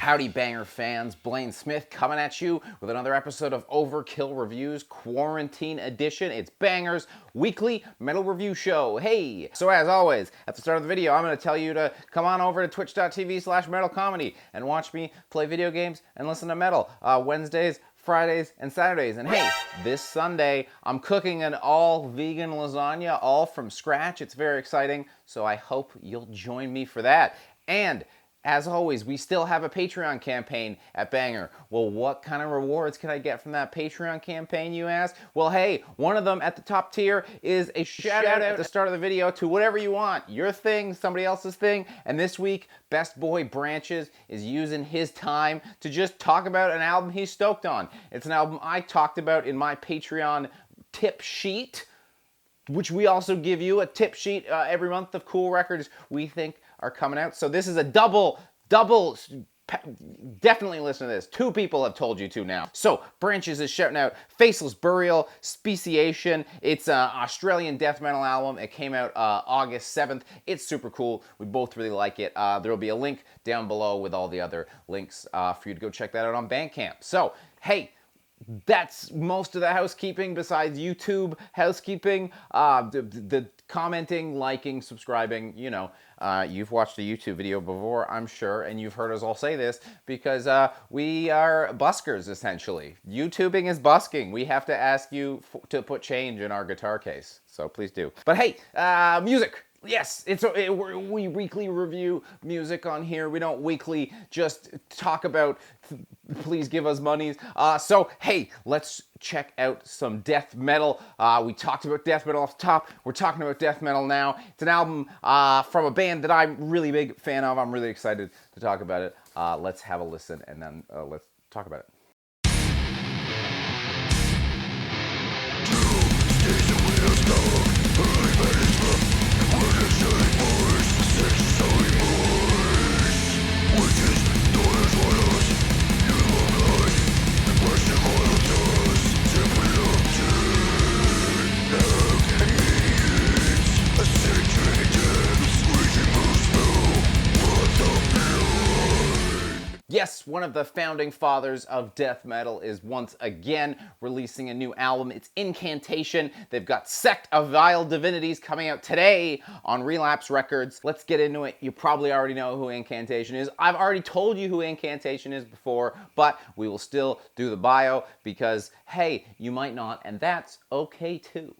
Howdy banger fans, Blaine Smith coming at you with another episode of Overkill Reviews Quarantine Edition. It's Banger's weekly metal review show. Hey! So as always, at the start of the video, I'm going to tell you to come on over to twitch.tv/metalcomedy and watch me play video games and listen to metal Wednesdays, Fridays, and Saturdays. And hey, this Sunday, I'm cooking an all-vegan lasagna, all from scratch. It's very exciting, so I hope you'll join me for that. And as always, we still have a Patreon campaign at Banger. Well, what kind of rewards can I get from that Patreon campaign, you ask? Well, hey, one of them at the top tier is a shout out at the start of the video to whatever you want. Your thing, somebody else's thing. And this week, Best Boy Branches is using his time to just talk about an album he's stoked on. It's an album I talked about in my Patreon tip sheet, which we also give you a tip sheet every month of cool records we think are coming out. So this is a double, definitely listen to this. Two people have told you to now. So Branches is shouting out Faceless Burial, Speciation. It's an Australian death metal album. It came out August 7th. It's super cool. We both really like it. There'll be a link down below with all the other links for you to go check that out on Bandcamp. So, hey, that's most of the housekeeping besides YouTube housekeeping. The commenting, liking, subscribing, you know, you've watched a YouTube video before, I'm sure, and you've heard us all say this because we are buskers, essentially. YouTubing is busking. We have to ask you to put change in our guitar case, so please do. But hey, music. Yes, we weekly review music on here. We don't weekly just talk about please give us monies. So, hey, let's check out some death metal. We talked about death metal off the top. We're talking about death metal now. It's an album from a band that I'm really big fan of. I'm really excited to talk about it. Let's have a listen and then let's talk about it. Yes, one of the founding fathers of death metal is once again releasing a new album. It's Incantation. They've got Sect of Vile Divinities coming out today on Relapse Records. Let's get into it. You probably already know who Incantation is. I've already told you who Incantation is before, but we will still do the bio because, hey, you might not, and that's okay too.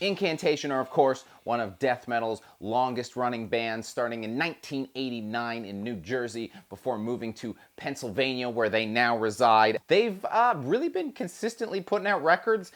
Incantation are, of course, one of death metal's longest-running bands, starting in 1989 in New Jersey before moving to Pennsylvania, where they now reside. They've really been consistently putting out records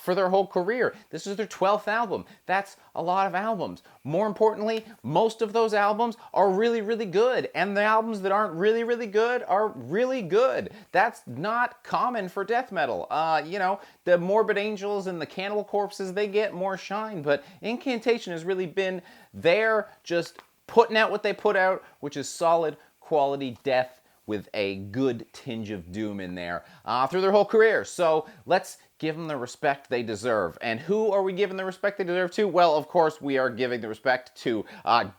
for their whole career. This is their 12th album. That's a lot of albums. More importantly, most of those albums are really, really good, and the albums that aren't really, really good are really good. That's not common for death metal. You know, the Morbid Angels and the Cannibal Corpses, they get more shine, but Incantation has really been there just putting out what they put out, which is solid quality death with a good tinge of doom in there through their whole career. So let's give them the respect they deserve. And who are we giving the respect they deserve to? Well, of course, we are giving the respect to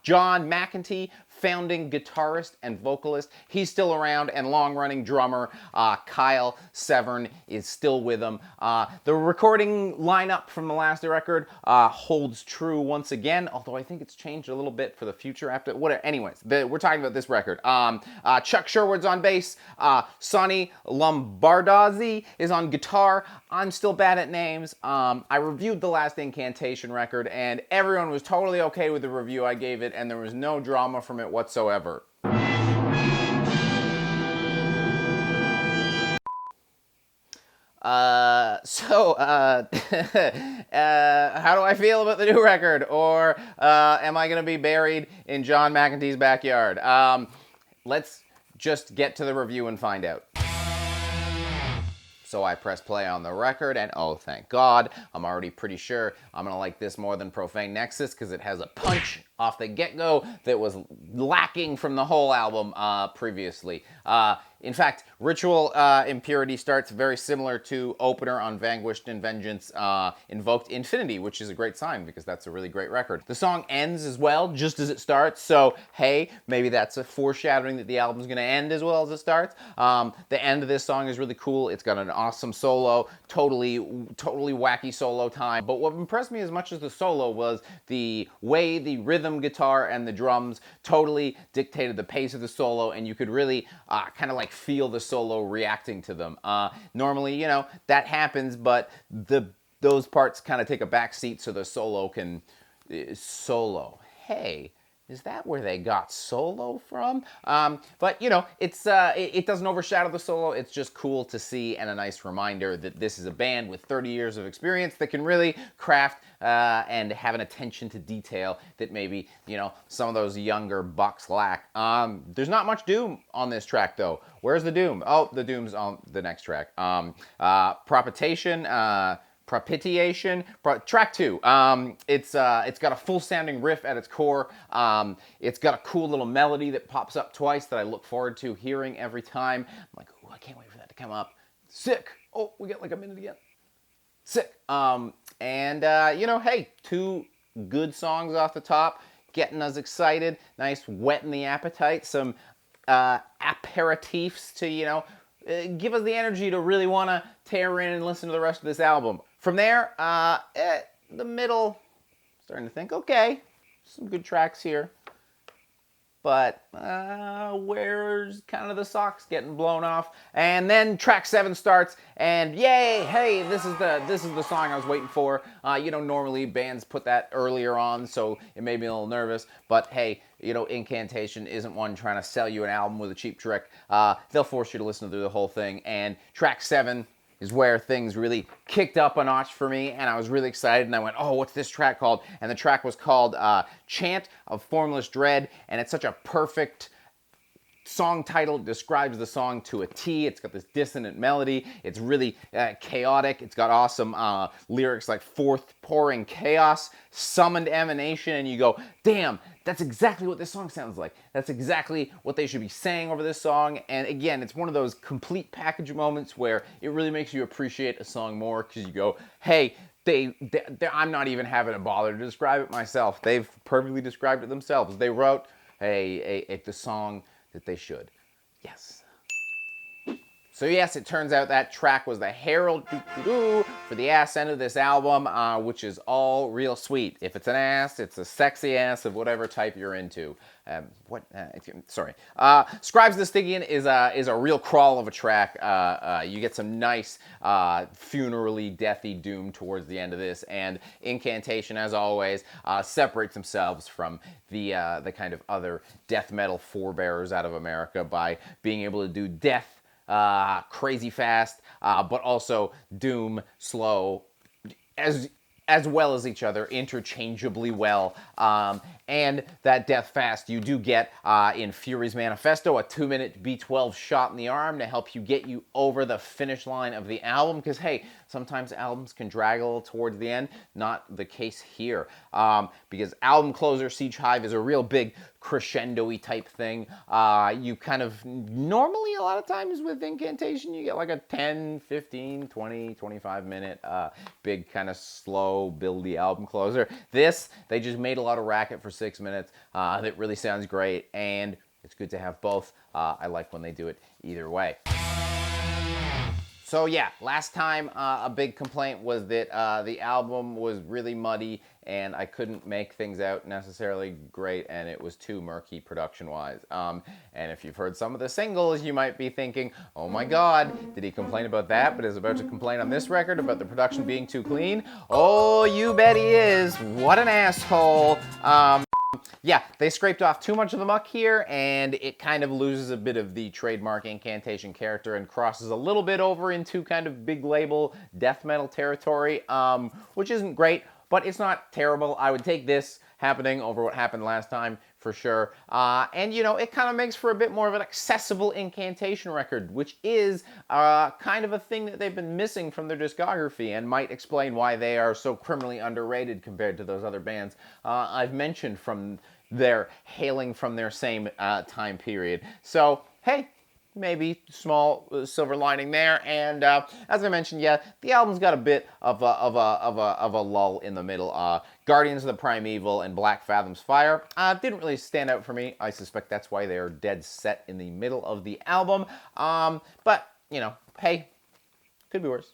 John McEntee, founding guitarist and vocalist. He's still around, and long-running drummer Kyle Severn is still with him. The recording lineup from the last record holds true once again, although I think it's changed a little bit for the future after. Whatever. Anyways, we're talking about this record. Chuck Sherwood's on bass. Sonny Lombardozzi is on guitar. I'm still bad at names. I reviewed the last Incantation record, and everyone was totally okay with the review I gave it, and there was no drama from it whatsoever. How do I feel about the new record? Or am I going to be buried in John McEntee's backyard? Let's just get to the review and find out. So I press play on the record, and oh, thank God, I'm already pretty sure I'm gonna like this more than Profane Nexus because it has a punch off the get-go that was lacking from the whole album previously. In fact, Ritual Impurity starts very similar to Opener on Vanquished and Vengeance Invoked Infinity, which is a great sign because that's a really great record. The song ends as well, just as it starts, so hey, maybe that's a foreshadowing that the album's going to end as well as it starts. The end of this song is really cool. It's got an awesome solo, totally wacky solo time. But what impressed me as much as the solo was the way the rhythm guitar and the drums totally dictated the pace of the solo, and you could really kind of like feel the solo reacting to them. Normally, you know, that happens, but those parts kind of take a back seat so the solo can solo. Hey, is that where they got solo from? But you know, it doesn't overshadow the solo. It's just cool to see and a nice reminder that this is a band with 30 years of experience that can really craft and have an attention to detail that maybe, you know, some of those younger bucks lack. There's not much doom on this track though. Where's the doom? Oh, the doom's on the next track. Propitiation, track 2. It's got a full sounding riff at its core. It's got a cool little melody that pops up twice that I look forward to hearing every time. I'm like, ooh, I can't wait for that to come up. Sick. Oh, we get like a minute again. Sick. You know, hey, 2 good songs off the top, getting us excited. Nice whetting the appetite. Some aperitifs to, you know, give us the energy to really want to tear in and listen to the rest of this album. From there, the middle, starting to think, okay, some good tracks here. But where's kind of the socks getting blown off? And then track 7 starts, and yay, hey, this is the song I was waiting for. You know, normally bands put that earlier on, so it made me a little nervous. But hey, you know, Incantation isn't one trying to sell you an album with a cheap trick. They'll force you to listen through the whole thing. And track 7 is where things really kicked up a notch for me, and I was really excited, and I went, oh, what's this track called? And the track was called Chant of Formless Dread, and it's such a perfect song title. It describes the song to a T. It's got this dissonant melody. It's really chaotic. It's got awesome lyrics like forth pouring chaos, summoned emanation, and you go, damn, that's exactly what this song sounds like. That's exactly what they should be saying over this song. And again, it's one of those complete package moments where it really makes you appreciate a song more because you go, hey, I'm not even having to bother to describe it myself. They've perfectly described it themselves. They wrote the song that they should. Yes. So yes, it turns out that track was the herald for the ass end of this album, which is all real sweet. If it's an ass, it's a sexy ass of whatever type you're into. Scribes the Stygian is a real crawl of a track. You get some nice funerally deathy doom towards the end of this, and Incantation, as always, separates themselves from the kind of other death metal forebearers out of America by being able to do death crazy fast, but also doom slow, as well as each other, interchangeably well. And that death fast you do get in Fury's Manifesto, a 2-minute B12 shot in the arm to help you get you over the finish line of the album. Because hey, sometimes albums can drag a little towards the end. Not the case here. Because album closer, Siege Hive, is a real big crescendo-y type thing. You kind of, normally a lot of times with Incantation, you get like a 10, 15, 20, 25 minute big kind of slow, buildy album closer. This, they just made a lot of racket for 6 minutes. That really sounds great, and it's good to have both. I like when they do it either way. So yeah, last time a big complaint was that the album was really muddy and I couldn't make things out necessarily great, and it was too murky production-wise. And if you've heard some of the singles, you might be thinking, oh my god, did he complain about that, but is about to complain on this record about the production being too clean? Oh, you bet he is. What an asshole. Yeah, they scraped off too much of the muck here, and it kind of loses a bit of the trademark Incantation character and crosses a little bit over into kind of big label death metal territory, which isn't great, but it's not terrible. I would take this happening over what happened last time for sure. And, you know, it kind of makes for a bit more of an accessible Incantation record, which is kind of a thing that they've been missing from their discography and might explain why they are so criminally underrated compared to those other bands I've mentioned from hailing from their same time period. So, hey, maybe small silver lining there. And as I mentioned, yeah, the album's got a bit of a lull in the middle. Guardians of the Primeval and Black Fathom's Fire didn't really stand out for me. I suspect that's why they're dead set in the middle of the album. But, you know, hey, could be worse.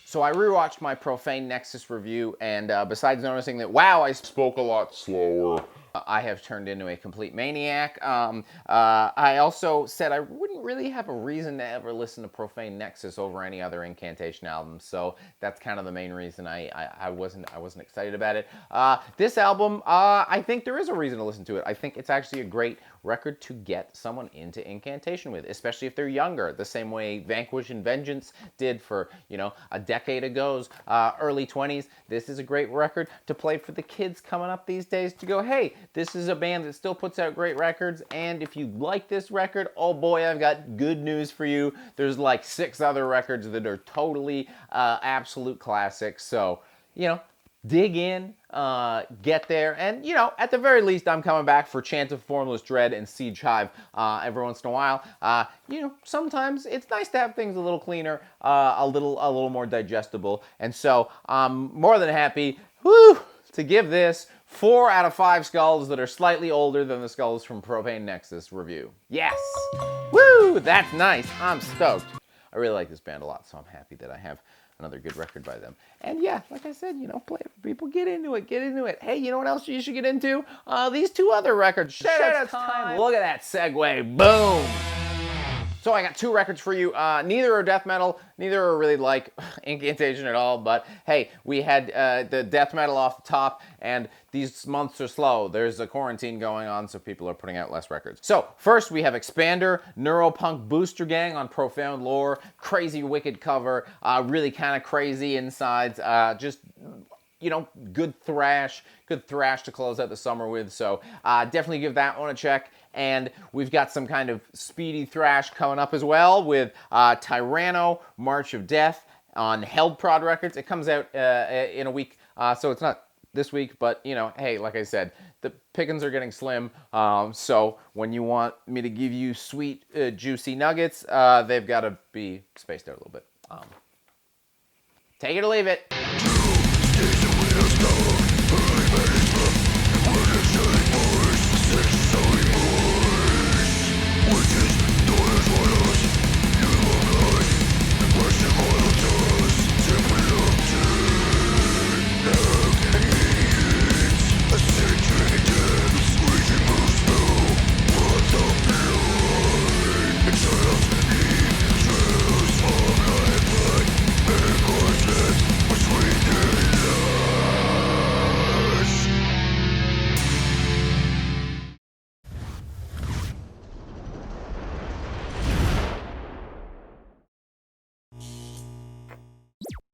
So I rewatched my Profane Nexus review, and besides noticing that, wow, I spoke a lot slower, I have turned into a complete maniac. I also said I wouldn't really have a reason to ever listen to Profane Nexus over any other Incantation album, so that's kind of the main reason I wasn't excited about it. This album, I think there is a reason to listen to it. I think it's actually a great record to get someone into Incantation with, especially if they're younger, the same way Vanquish and Vengeance did for, you know, a decade ago's early 20s. This is a great record to play for the kids coming up these days to go, hey, this is a band that still puts out great records, and if you like this record, oh boy, I've got good news for you. There's like 6 other records that are totally absolute classics, so, you know, dig in, get there, and, you know, at the very least, I'm coming back for Chant of Formless Dread and Siege Hive every once in a while. You know, sometimes it's nice to have things a little cleaner, a little more digestible, and so I'm more than happy, to give this 4 out of 5 skulls that are slightly older than the skulls from Profane Nexus review. Yes! Woo! That's nice. I'm stoked. I really like this band a lot, so I'm happy that I have another good record by them. And yeah, like I said, you know, play it for people. Get into it. Get into it. Hey, you know what else you should get into? These 2 other records. Shout-outs time. Look at that segue. Boom! So I got 2 records for you. Neither are death metal. Neither are really like Incantation at all. But hey, we had the death metal off the top, and these months are slow. There's a quarantine going on, so people are putting out less records. So first we have Expander, Neuropunk Booster Gang on Profound Lore. Crazy wicked cover. Really kind of crazy insides. Just, you know, good thrash to close out the summer with. So definitely give that one a check. And we've got some kind of speedy thrash coming up as well with Tyranno, March of Death on Held Prod Records. It comes out in a week, so it's not this week, but, you know, hey, like I said, the pickings are getting slim, so when you want me to give you sweet, juicy nuggets, they've got to be spaced out a little bit. Take it or leave it.